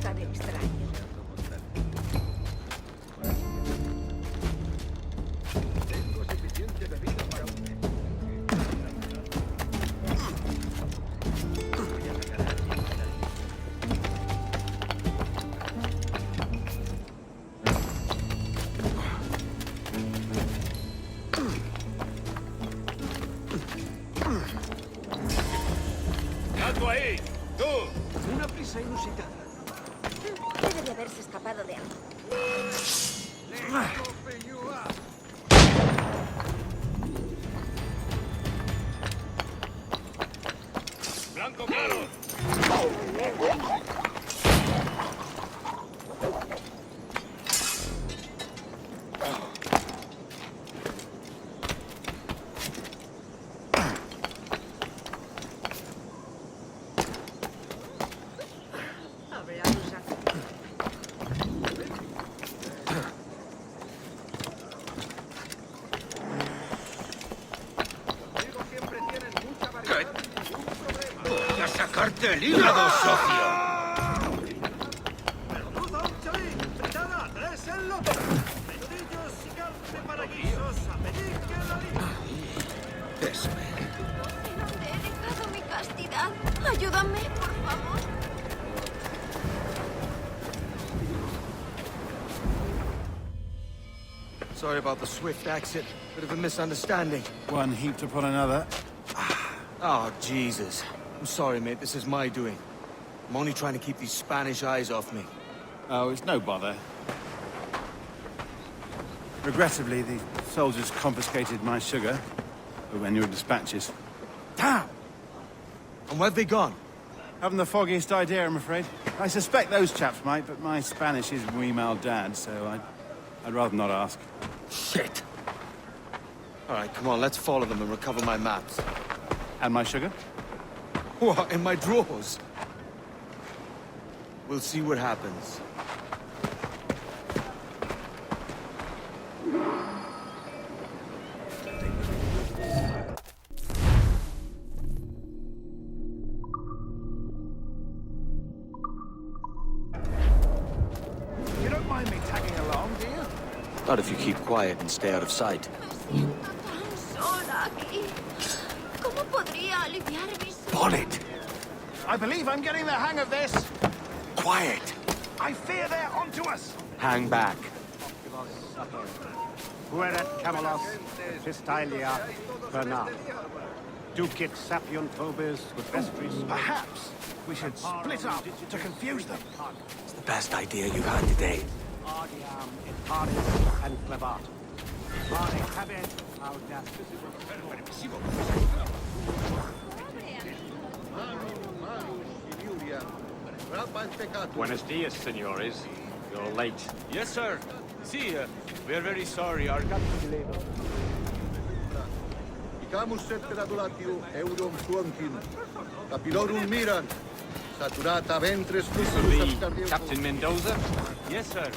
tan extraño. Tengo suficiente bebida para un mes. Voy a sacar a alguien de ahí. ¡Alto ahí! ¡Tú! Una prisa inusitada. Debe de haberse escapado de algo. ¡Blanco claro! Hablamos aquí. Conmigo siempre tienes mucha variedad y ningún problema. ¡Voy a sacarte el hígado, socio! Merluza, un chalín, fritada, tres en lote. Menudillos y carne para guisos, a pedir que la liga. Desmond. ¿En dónde he dejado mi castidad? Ayúdame, por favor. Sorry about the swift exit. Bit of a misunderstanding. One heaped upon another. Oh, Jesus. I'm sorry, mate. This is my doing. I'm only trying to keep these Spanish eyes off me. Oh, it's no bother. Regrettably, the soldiers confiscated my sugar when your dispatches. Damn! And where've they gone? Haven't the foggiest idea, I'm afraid. I suspect those chaps might, but my Spanish is muy mal dad, so I'd rather not ask. Shit! All right, come on. Let's follow them and recover my maps. And my sugar? What? In my drawers? We'll see what happens. You don't mind me tagging along, do you? Not if you keep quiet and stay out of sight. Me siento tan sola aquí. ¿Cómo podría aliviar mi soledad? Bonnet! I believe I'm getting the hang of this. Quiet! I fear they're onto us. Hang back. Fuerat Camelos, Pistalia, Bernard. Ducit sapiunt vobis with vestries. Perhaps we should split up to confuse them. It's the best idea you've had today. Ardiam in paris and clevat. Mare habet audacissimus. Buenos dias, senores. You're late. Yes, sir. See, we are very sorry. Our captain delayed us. Icamus et gratulatiu eurum suontin. Capilorum miran. Saturata ventris fluxus Captain Mendoza? Yes, sir.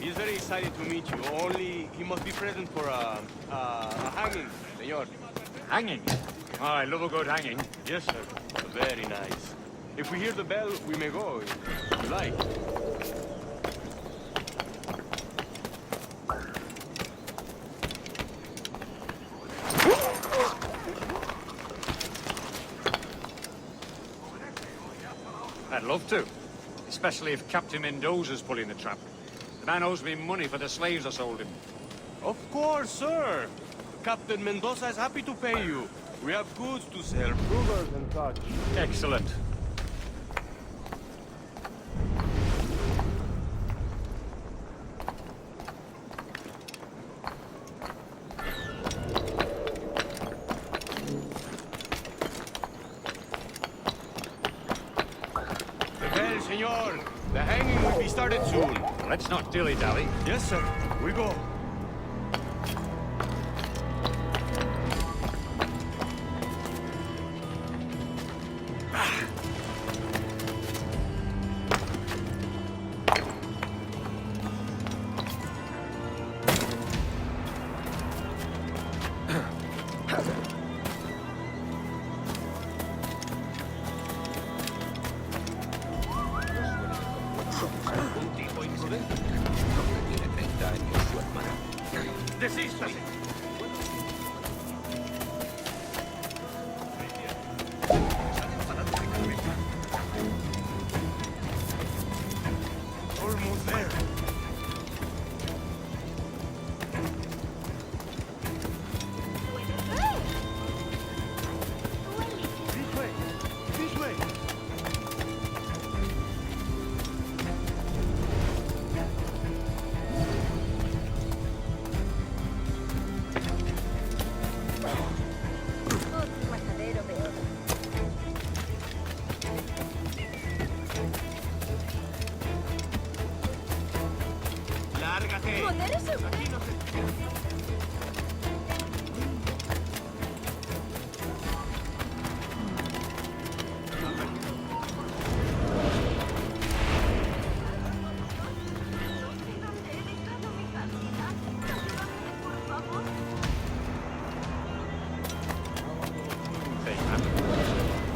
He is very excited to meet you. Only he must be present for a hanging, senor. Hanging? Oh, I love a good hanging. Yes, sir. Very nice. If we hear the bell, we may go, if you like. I'd love to. Especially if Captain Mendoza's pulling the trap. The man owes me money for the slaves I sold him. Of course, sir. Captain Mendoza is happy to pay you. We have goods to sell, brewers and such. Excellent. Well, senor, the hanging will be started soon. Let's not dilly-dally. Yes, sir. We go.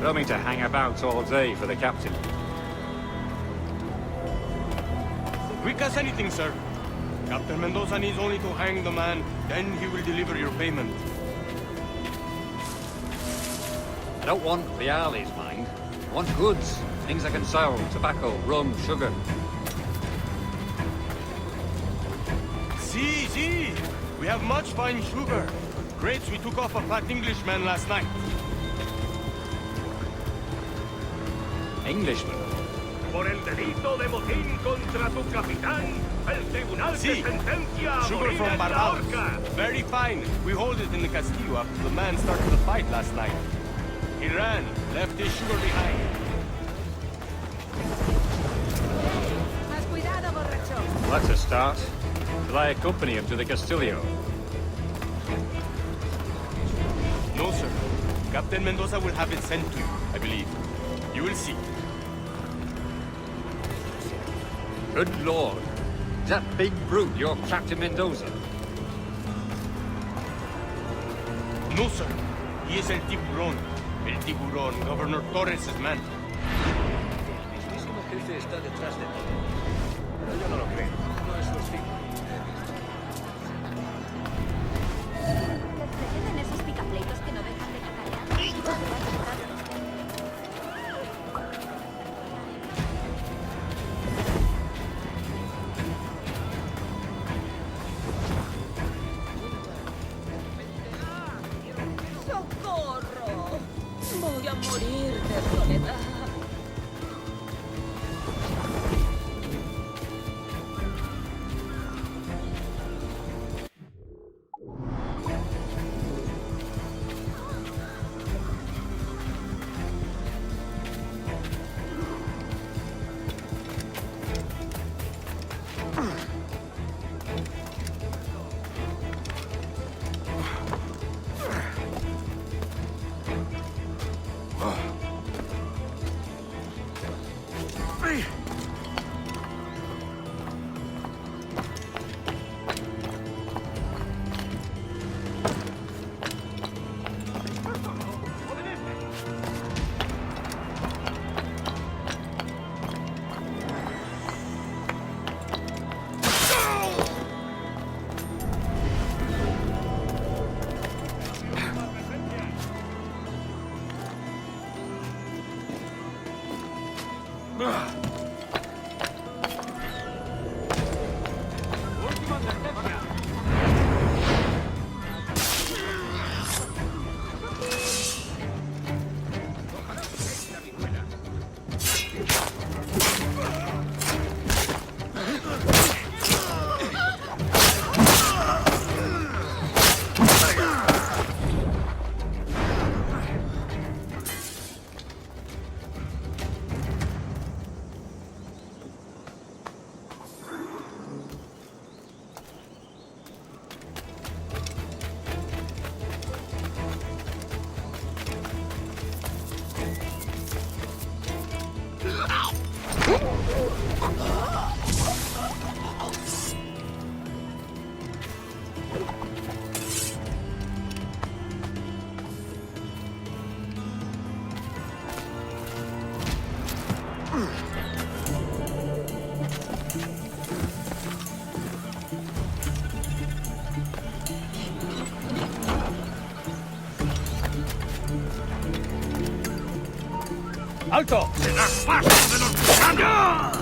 don't mean to hang about all day for the captain. Quick as anything, sir. Captain Mendoza needs only to hang the man, then he will deliver your payment. I don't want the Arlies, mind. I want goods. Things I can sell. Tobacco, rum, sugar. See. We have much fine sugar. Grapes we took off a fat Englishman last night. Englishman? Por el delito de motín contra tu capitán, el tribunal te sentencia a Sugar morir from en la Barbal. horca. Very fine. We hold it in the Castillo after the man started the fight last night. He ran, left his sugar behind. Más cuidado, borracho. Let's start. Shall I accompany him to the Castillo? No, sir. Captain Mendoza will have it sent to you, I believe. You will see. Good lord. Is that big brute your Captain Mendoza? No, sir. He is El Tiburón. El Tiburón, Governor Torres' man. El mismísimo jefe está detrás de todo. Pero yo no lo creo. No es su estilo. ¿Tienen esos picapleitos que no dejan de cacarear? ¡Socorro! Voy a morir de soledad. ¡Alto! ¡Se da paso de los gusanos!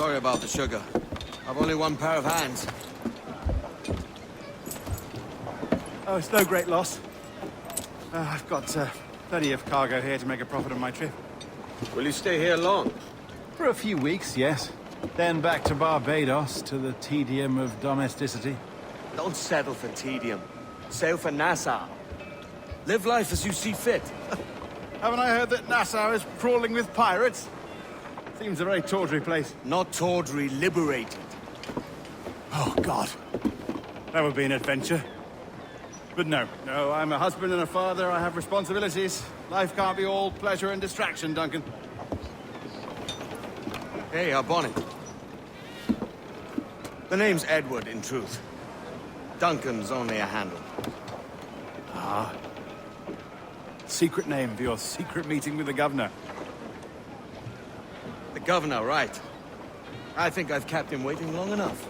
Sorry about the sugar. I've only one pair of hands. Oh, it's no great loss. I've got plenty of cargo here to make a profit on my trip. Will you stay here long? For a few weeks, yes. Then back to Barbados, to the tedium of domesticity. Don't settle for tedium. Sail for Nassau. Live life as you see fit. Haven't I heard that Nassau is crawling with pirates? Seems a very tawdry place. Not tawdry, liberated. Oh, God. That would be an adventure. But no, I'm a husband and a father. I have responsibilities. Life can't be all pleasure and distraction, Duncan. Hey, Bonny. The name's Edward, in truth. Duncan's only a handle. Ah. Secret name for your secret meeting with the governor. The governor, right. I think I've kept him waiting long enough.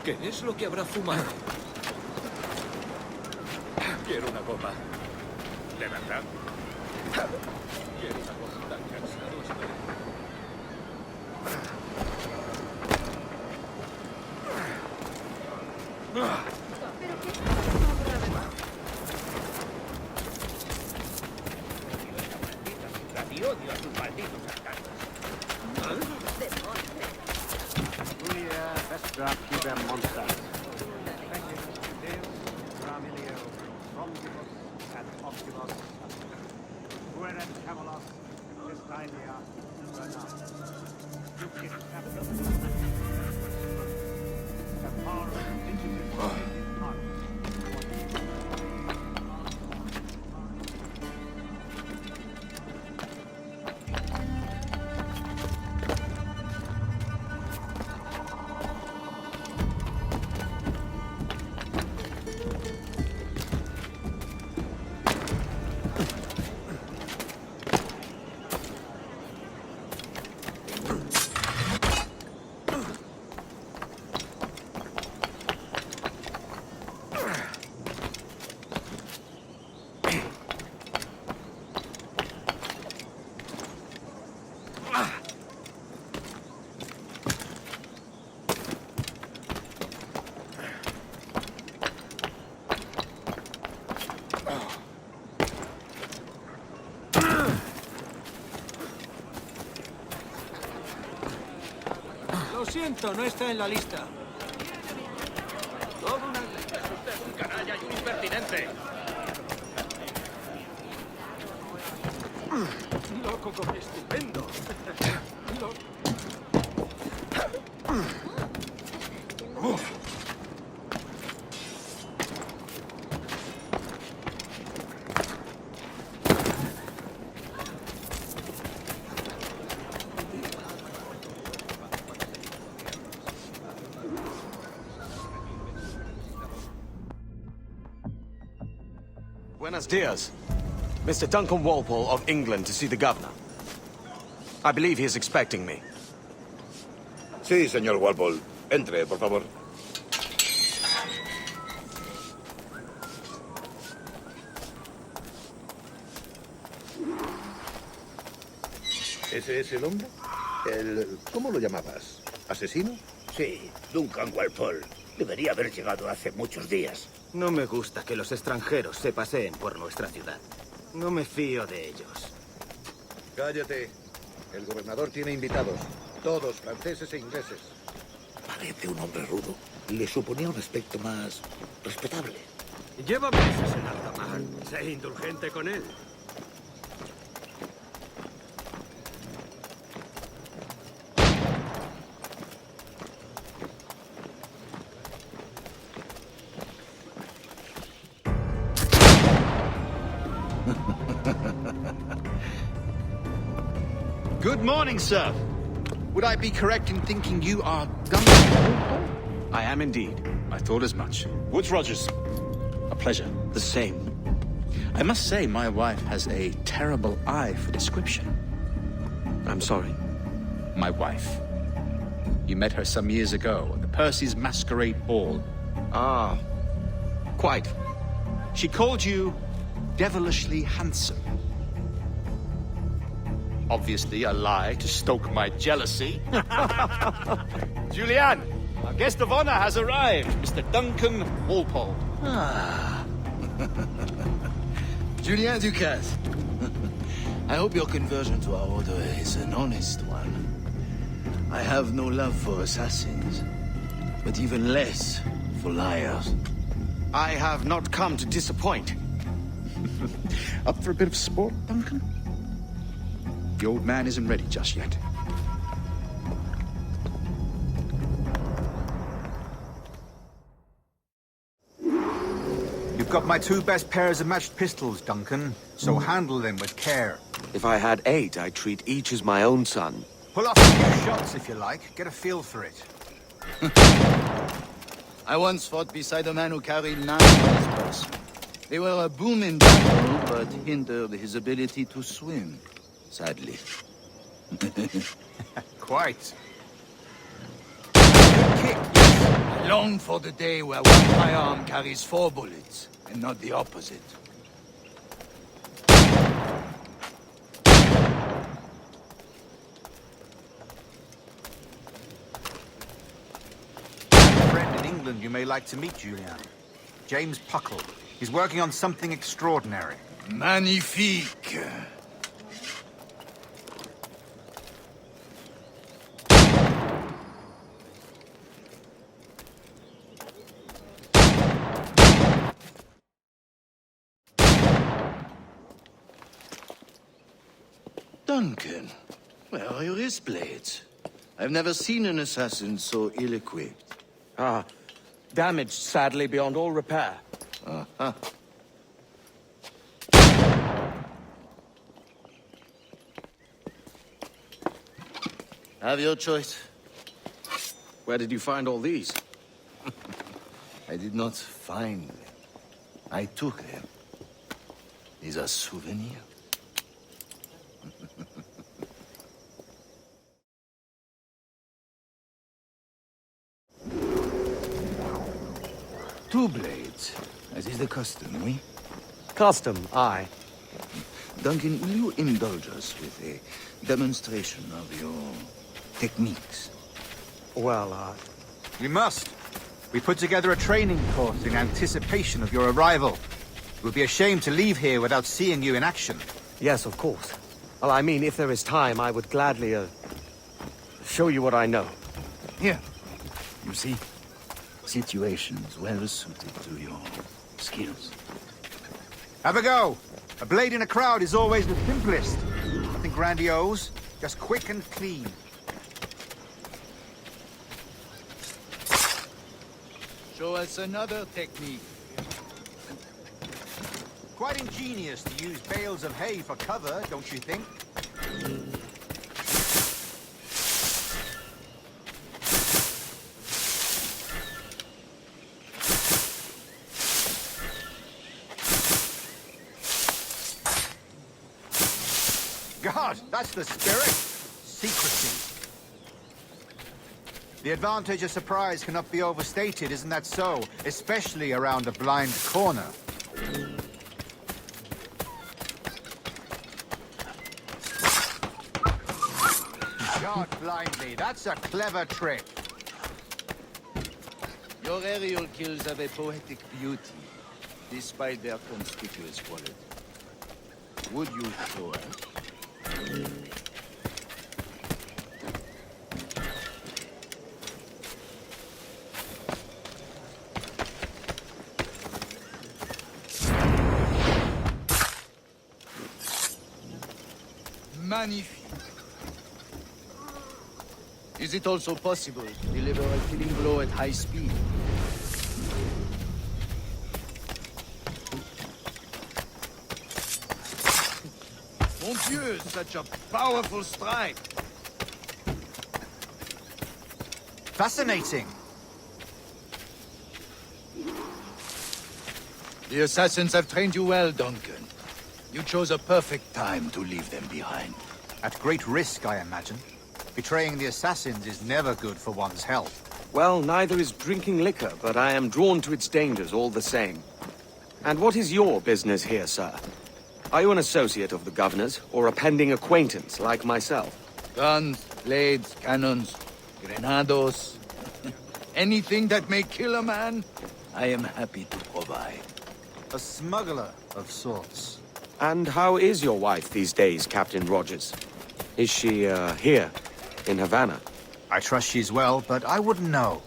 ¿Qué es lo que habrá fumado? Quiero una copa. ¿De verdad? Quiero una copa. Tan cansado estoy. Malditos sarcastas. Julia Vestra Cuber Monsters. Ramilio, Romulus, and Optimus. Pueret Camelos, Vestilia, Bernard. Ducis Captain. Capara, Digitis, Lo siento, no está en la lista. Es usted un canalla y un impertinente. Loco con estupendo. Buenos dias. Mr. Duncan Walpole of England to see the governor. I believe he is expecting me. Sí, señor Walpole. Entre, por favor. ¿Ese es el hombre? ¿Cómo lo llamabas? ¿Asesino? Sí, Duncan Walpole. Debería haber llegado hace muchos días. No me gusta que los extranjeros se paseen por nuestra ciudad. No me fío de ellos. Cállate. El gobernador tiene invitados. Todos franceses e ingleses. Parece un hombre rudo. Le suponía un aspecto más respetable. Lleva meses en alta mar. Sé indulgente con él. Good morning, sir. Would I be correct in thinking you are Gunboat? I am indeed. I thought as much. Woods Rogers. A pleasure. The same. I must say, my wife has a terrible eye for description. I'm sorry. My wife. You met her some years ago at the Percy's Masquerade Ball. Ah, quite. She called you devilishly handsome. Obviously a lie to stoke my jealousy. Julianne, our guest of honor has arrived, Mr. Duncan Walpole. Ah. Julien Ducasse. I hope your conversion to our order is an honest one. I have no love for assassins, but even less for liars. I have not come to disappoint. Up for a bit of sport, Duncan? The old man isn't ready just yet. You've got my two best pairs of matched pistols, Duncan, so handle them with care. If I had 8, I'd treat each as my own son. Pull off a few shots if you like. Get a feel for it. I once fought beside a man who carried 9 on his purse. They were a boom in battle, but hindered his ability to swim. Sadly. Quite. Good kick, yes. I long for the day where one firearm carries 4 bullets, and not the opposite. A friend in England you may like to meet, Julian. James Puckle. He's working on something extraordinary. Magnifique. Duncan, where are your wrist blades? I've never seen an assassin so ill-equipped. Ah, damaged sadly beyond all repair. Uh-huh. Have your choice. Where did you find all these? I did not find them. I took them. These are souvenirs. Two blades, as is the custom, oui? Custom, aye. Duncan, will you indulge us with a demonstration of your techniques? Well, We must. We put together a training course in anticipation of your arrival. It would be a shame to leave here without seeing you in action. Yes, of course. Well, I mean, if there is time, I would gladly, show you what I know. Here. You see? Situations well suited to your skills. Have a go. A blade in a crowd is always the simplest. Nothing grandiose, just quick and clean. Show us another technique. Quite ingenious to use bales of hay for cover, don't you think? God, that's the spirit. Secrecy. The advantage of surprise cannot be overstated, isn't that so? Especially around a blind corner. Shot blindly, that's a clever trick. Your aerial kills have a poetic beauty, despite their conspicuous quality. Would you show us? Magnifique. Is it also possible to deliver a killing blow at high speed? Mon Dieu, such a powerful strike! Fascinating. The assassins have trained you well, Duncan. You chose a perfect time to leave them behind. At great risk, I imagine. Betraying the assassins is never good for one's health. Well, neither is drinking liquor, but I am drawn to its dangers all the same. And what is your business here, sir? Are you an associate of the governor's, or a pending acquaintance like myself? Guns, blades, cannons, grenados. Anything that may kill a man, I am happy to provide. A smuggler of sorts. And how is your wife these days, Captain Rogers? Is she, here, in Havana? I trust she's well, but I wouldn't know.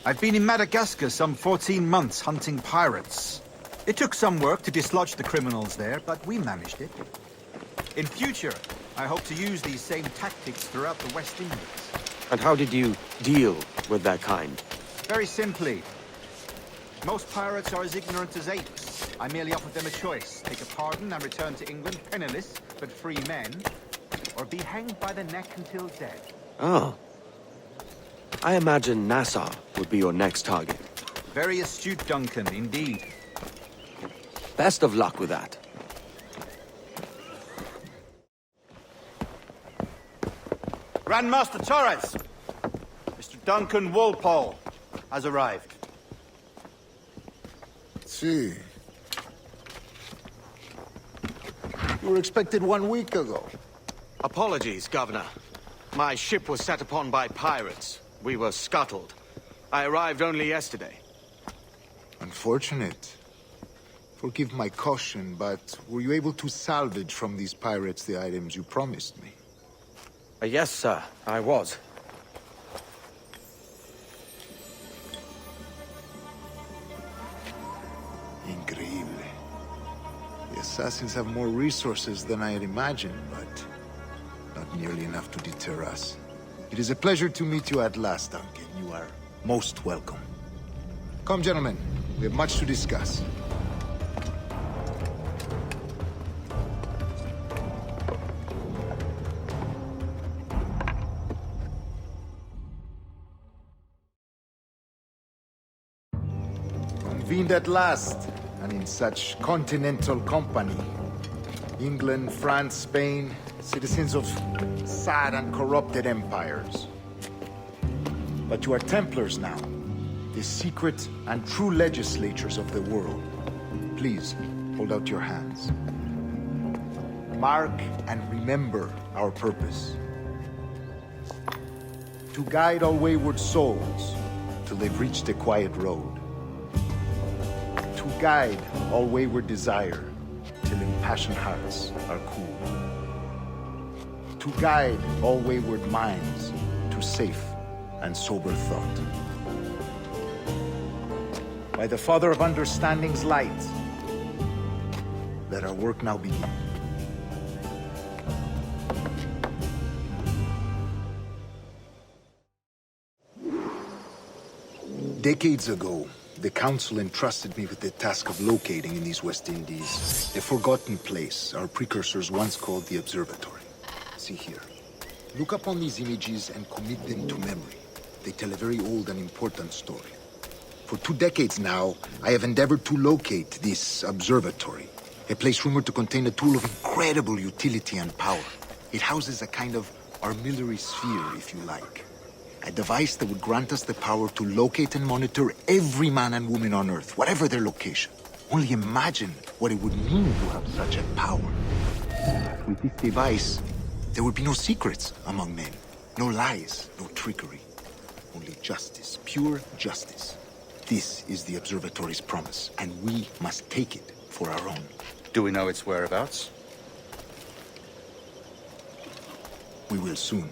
I've been in Madagascar some 14 months hunting pirates. It took some work to dislodge the criminals there, but we managed it. In future, I hope to use these same tactics throughout the West Indies. And how did you deal with that kind? Very simply. Most pirates are as ignorant as apes. I merely offered them a choice. Take a pardon and return to England penniless, but free men, or be hanged by the neck until dead. Oh. I imagine Nassau would be your next target. Very astute, Duncan, indeed. Best of luck with that. Grandmaster Torres! Mr. Duncan Walpole has arrived. See. You were expected 1 week ago. Apologies, Governor. My ship was set upon by pirates. We were scuttled. I arrived only yesterday. Unfortunate. Forgive my caution, but were you able to salvage from these pirates the items you promised me? Yes, sir, I was. Increíble. The assassins have more resources than I had imagined, but not nearly enough to deter us. It is a pleasure to meet you at last, Duncan. You are most welcome. Come, gentlemen. We have much to discuss. Convened at last, and in such continental company. England, France, Spain, citizens of sad and corrupted empires. But you are Templars now, the secret and true legislatures of the world. Please, hold out your hands. Mark and remember our purpose. To guide all wayward souls till they've reached a quiet road. To guide all wayward desire till impassioned hearts are cool. To guide all wayward minds to safe and sober thought. By the Father of Understanding's light, let our work now begin. Decades ago, the Council entrusted me with the task of locating in these West Indies a forgotten place our precursors once called the Observatory. See here. Look upon these images and commit them to memory. They tell a very old and important story. For 2 decades now, I have endeavored to locate this observatory, a place rumored to contain a tool of incredible utility and power. It houses a kind of armillary sphere, if you like. A device that would grant us the power to locate and monitor every man and woman on Earth, whatever their location. Only imagine what it would mean to have such a power. With this device, there would be no secrets among men, no lies, no trickery. Only justice, pure justice. This is the observatory's promise, and we must take it for our own. Do we know its whereabouts? We will soon.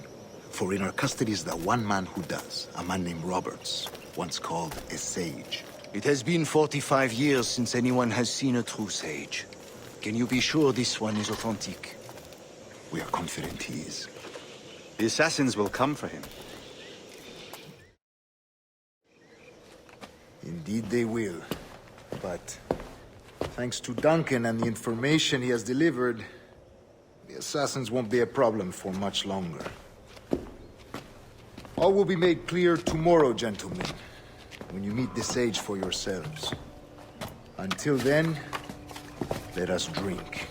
For in our custody is the one man who does, a man named Roberts, once called a sage. It has been 45 years since anyone has seen a true sage. Can you be sure this one is authentic? We are confident he is. The assassins will come for him. Indeed they will. But thanks to Duncan and the information he has delivered, the assassins won't be a problem for much longer. All will be made clear tomorrow, gentlemen, when you meet the sage for yourselves. Until then, let us drink.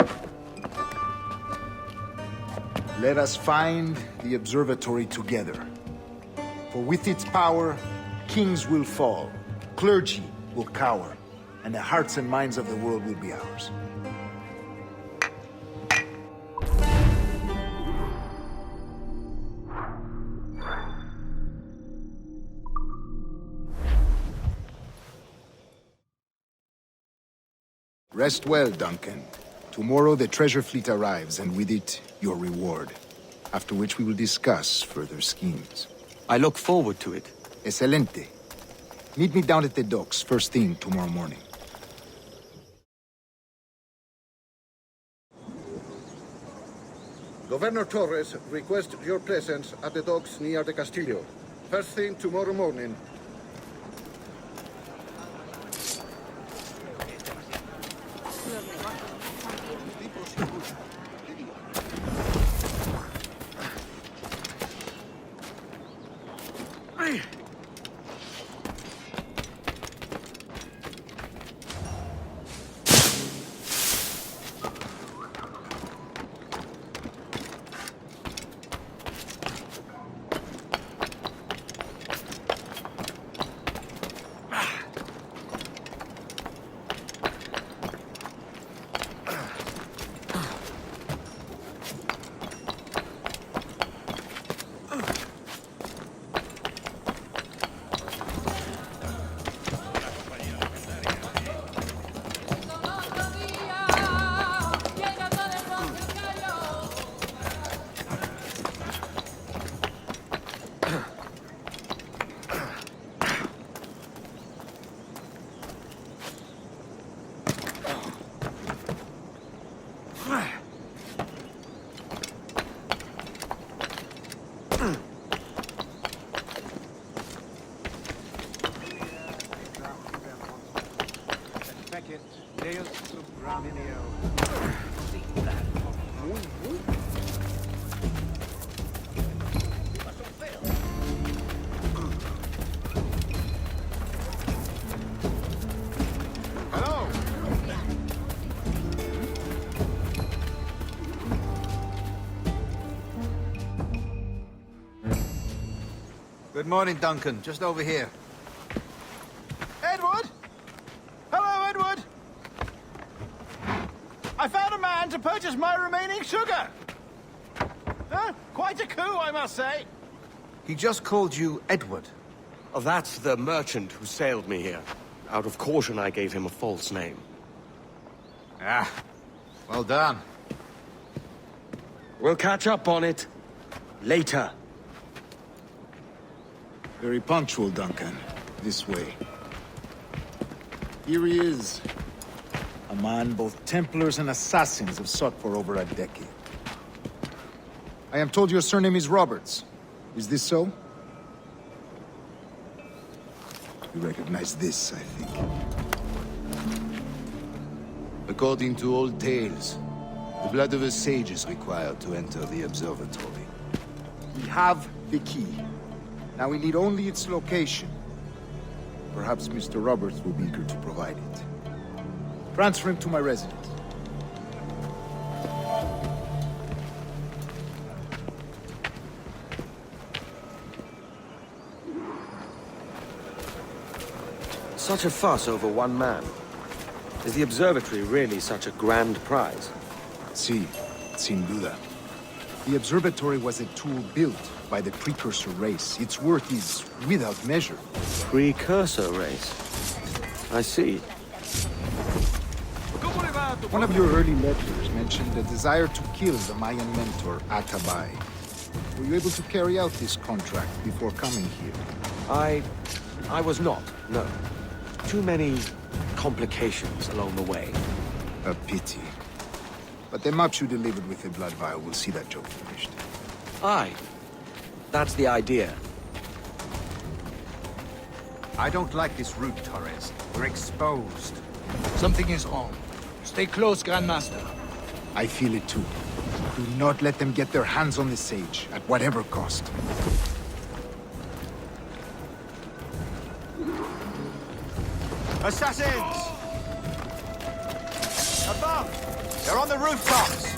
Let us find the observatory together. For with its power, kings will fall, clergy will cower, and the hearts and minds of the world will be ours. Rest well, Duncan. Tomorrow the treasure fleet arrives, and with it, your reward. After which we will discuss further schemes. I look forward to it. Excelente. Meet me down at the docks first thing tomorrow morning. Governor Torres requests your presence at the docks near the Castillo. First thing tomorrow morning. Good morning, Duncan. Just over here. Edward? Hello, Edward! I found a man to purchase my remaining sugar! Huh? Quite a coup, I must say. He just called you Edward. Oh, that's the merchant who sailed me here. Out of caution, I gave him a false name. Ah, well done. We'll catch up on it later. Very punctual, Duncan. This way. Here he is. A man both Templars and Assassins have sought for over a decade. I am told your surname is Roberts. Is this so? You recognize this, I think. According to old tales, the blood of a sage is required to enter the observatory. We have the key. Now we need only its location. Perhaps Mr. Roberts will be eager to provide it. Transfer him to my residence. Such a fuss over one man. Is the observatory really such a grand prize? Sí, sin duda. The observatory was a tool built by the precursor race. Its worth is without measure. Precursor race? I see. One of your early letters mentioned a desire to kill the Mayan mentor, Atabay. Were you able to carry out this contract before coming here? I was not, no. Too many complications along the way. A pity. But the maps you delivered with the blood vial will see that job finished. Aye. That's the idea. I don't like this route, Torres. We're exposed. Something is wrong. Stay close, Grandmaster. I feel it too. Do not let them get their hands on the sage, at whatever cost. Assassins! Above! They're on the rooftops!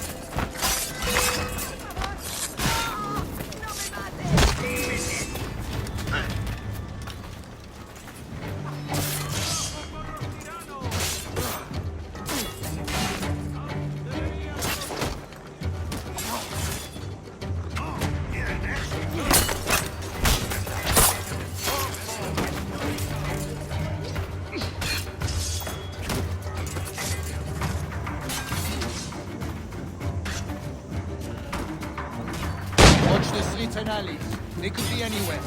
They could be anywhere.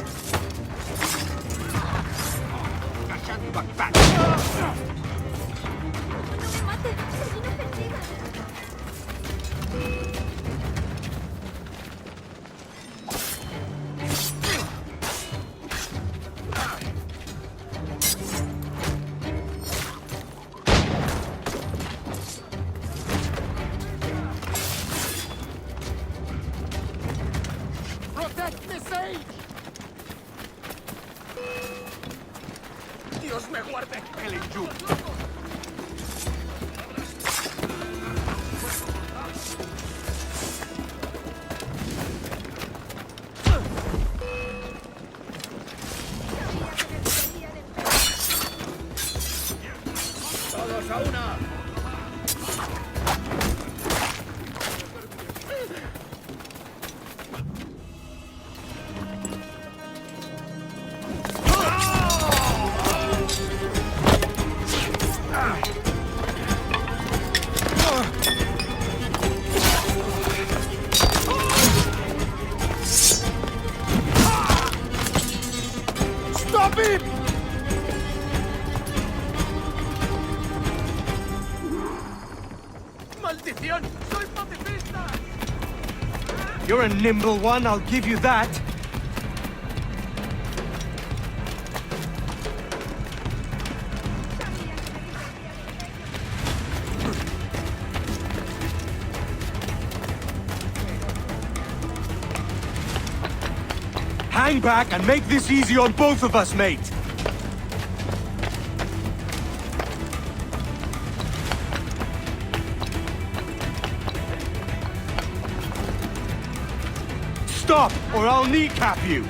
You're a nimble one, I'll give you that. Hang back and make this easy on both of us, mate. Stop, or I'll kneecap you!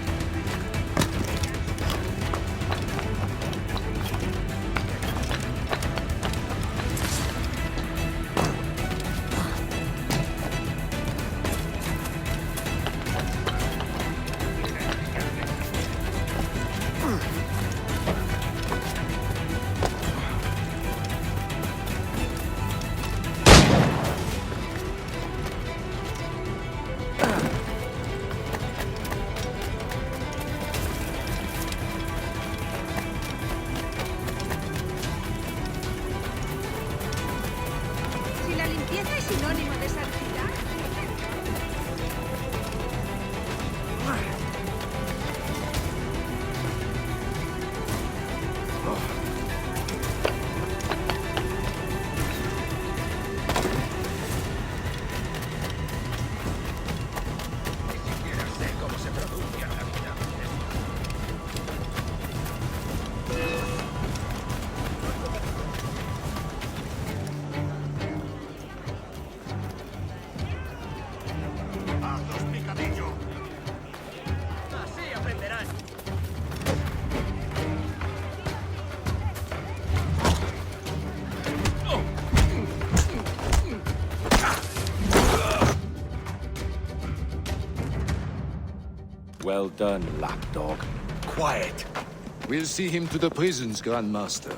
Well done, lapdog. Quiet. We'll see him to the prisons, Grandmaster.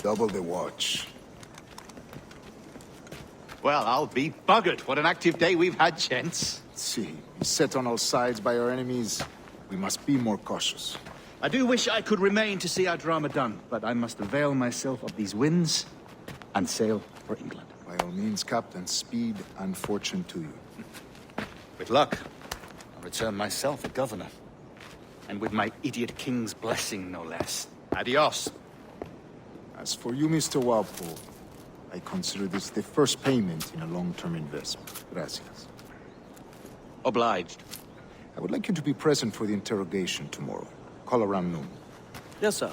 Double the watch. Well, I'll be buggered. What an active day we've had, gents. See, set on all sides by our enemies. We must be more cautious. I do wish I could remain to see our drama done, but I must avail myself of these winds and sail for England. By all means, Captain, speed and fortune to you. With luck, I'll return myself a governor. And with my idiot king's blessing, no less. Adios. As for you, Mr. Walpole, I consider this the first payment in a long-term investment. Gracias. Obliged. I would like you to be present for the interrogation tomorrow. Call around noon. Yes, sir.